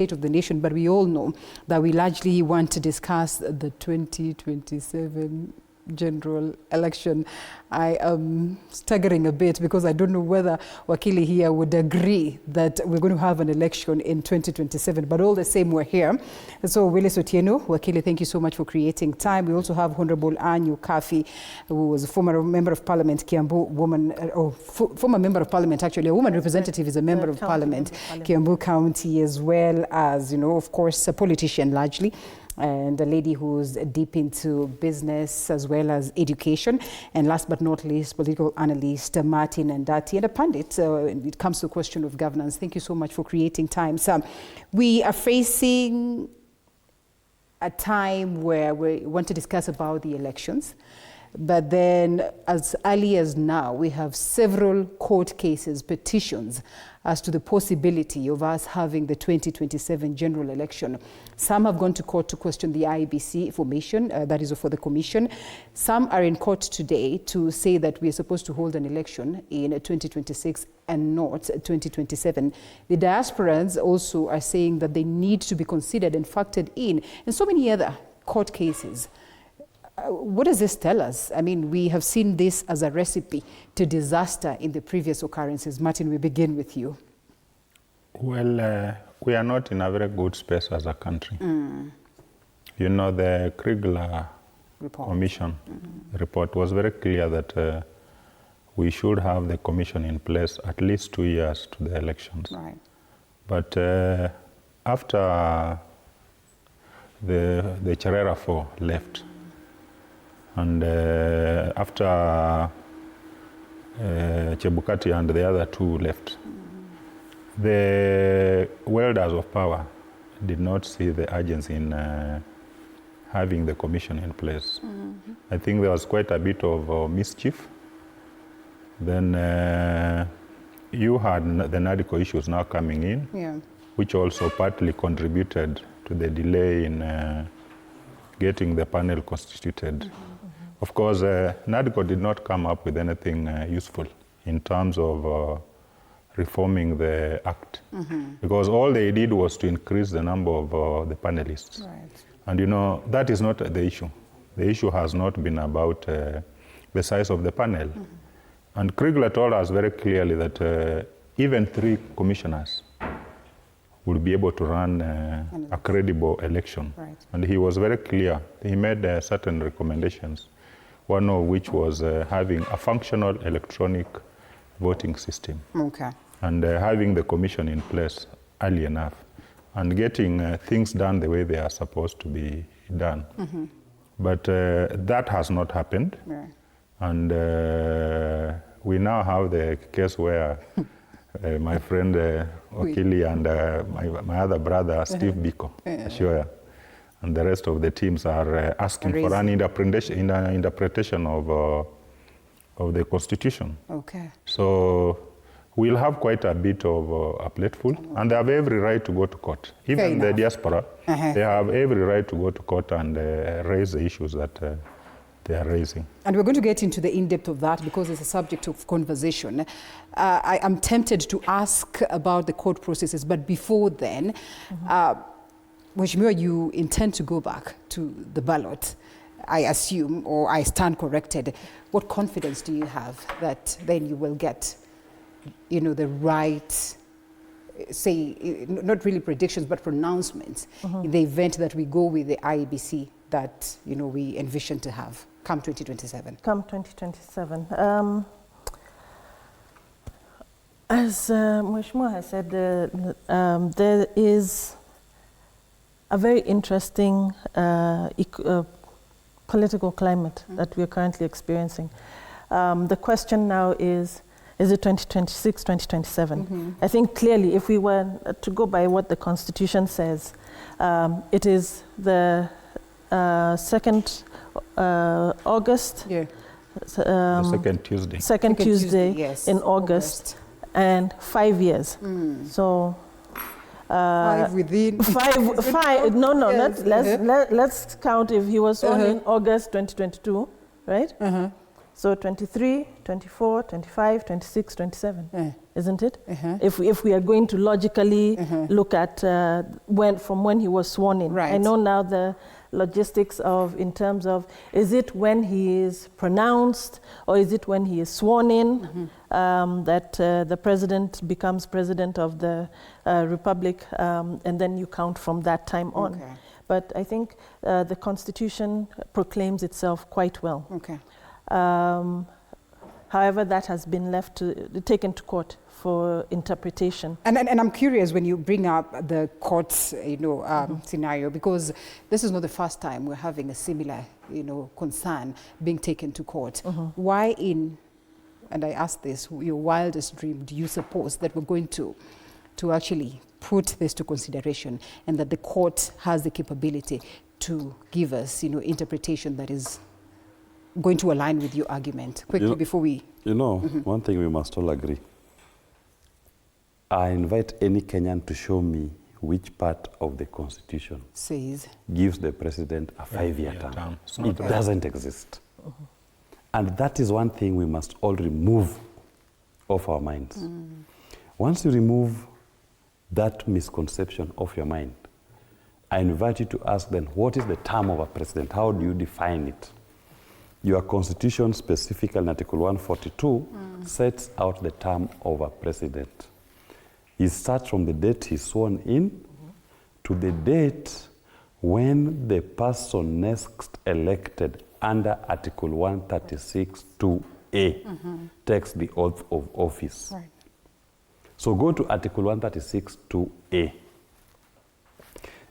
of the nation, but we all know that we largely want to discuss the 2027 general election. I am staggering a bit because I don't know whether Wakili here would agree that we're going to have an election in 2027, but all the same, we're here. So Willis Otieno, Wakili, thank you so much for creating time. We also have Honorable Anyu Kafi, who was a former member of parliament, Kiambu woman, former member of parliament, actually, a woman representative is a member of parliament, Kiambu County, as well as, of course, a politician largely, and a lady who's deep into business as well as education. And last but not least, political analyst Martin Ndati, and a pundit when it comes to the question of governance. Thank you so much for creating time. So we are facing a time where we want to discuss about the elections. But then as early as now, we have several court cases, petitions, as to the possibility of us having the 2027 general election. Some have gone to court to question the IEBC formation, that is for the commission. Some are in court today to say that we are supposed to hold an election in 2026 and not 2027. The diasporans also are saying that they need to be considered and factored in so many other court cases. What does this tell us? I mean, we have seen this as a recipe to disaster in the previous occurrences. Martin, we begin with you. Well, we are not in a very good space as a country. The Kriegler Commission report was very clear that we should have the commission in place at least 2 years to the elections. Right. But after the Charera 4 left, and after Chebukati and the other two left, the wielders of power did not see the urgency in having the commission in place. I think there was quite a bit of mischief. Then you had the NADCO issues now coming in, which also partly contributed to the delay in getting the panel constituted. Of course, NADCO did not come up with anything useful in terms of reforming the act, because all they did was to increase the number of the panelists. Right. And that is not the issue. The issue has not been about the size of the panel. And Kriegler told us very clearly that even 3 commissioners would be able to run a credible election. Right. And he was very clear. He made certain recommendations, one of which was having a functional electronic voting system. Okay. And having the commission in place early enough and getting things done the way they are supposed to be done. But that has not happened. Right. And we now have the case where my friend Wakili and my other brother, Steve Biko, Ashoya, and the rest of the teams are asking for an interpretation of the Constitution. Okay. So we'll have quite a bit of a plateful, and they have every right to go to court. Even the diaspora, they have every right to go to court and raise the issues that they are raising. And we're going to get into the in-depth of that because it's a subject of conversation. I am tempted to ask about the court processes, but before then, Mheshimiwa, you intend to go back to the ballot, I assume, or I stand corrected. What confidence do you have that then you will get, the right, say, not really predictions, but pronouncements in the event that we go with the IEBC that, we envision to have come 2027? Come 2027. As Mheshimiwa has said, there is a very interesting political climate that we are currently experiencing. The question now is it 2026, 2027? I think clearly, if we were to go by what the Constitution says, it is the 2nd August. The second Tuesday. Second Tuesday yes, in August, and 5 years. So 5 within 5 no yes. let's count if he was sworn in August 2022, right? So 23, 24, 25, 26, 27. isn't it? If we are going to logically look at from when he was sworn in. Right. I know now the logistics in terms of, is it when he is pronounced or is it when he is sworn in that the president becomes president of the republic, and then you count from that time on. Okay. But I think the Constitution proclaims itself quite well. Okay. However, that has been taken to court for interpretation. And I'm curious when you bring up the courts, scenario, because this is not the first time we're having a similar, concern being taken to court. Why and I ask this, your wildest dream, do you suppose that we're going to actually put this to consideration and that the court has the capability to give us, interpretation that is going to align with your argument? Quickly before we... one thing we must all agree. I invite any Kenyan to show me which part of the Constitution gives the president a 5-year term. It doesn't exist. And that is one thing we must all remove off our minds. Once you remove that misconception off your mind, I invite you to ask then, what is the term of a president? How do you define it? Your Constitution, specifically in Article 142, sets out the term of a president. It starts from the date he's sworn in to the date when the person next elected under Article 136(2)(a takes the oath of office. Right. So go to Article 136(2)(a.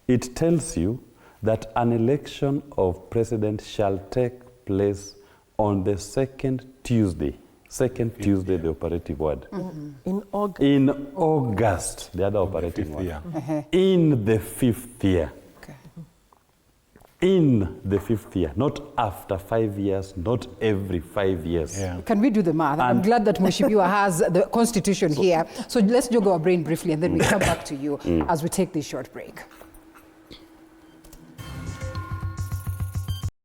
It tells you that an election of president shall take place on the second Tuesday, the operative word. In August. In August, the other operating word. In the 5th year. Okay. In the 5th year, not after 5 years, not every 5 years. Yeah. Can we do the math? I'm glad that Mheshimiwa has the Constitution here. So let's jog our brain briefly and then we come back to you as we take this short break.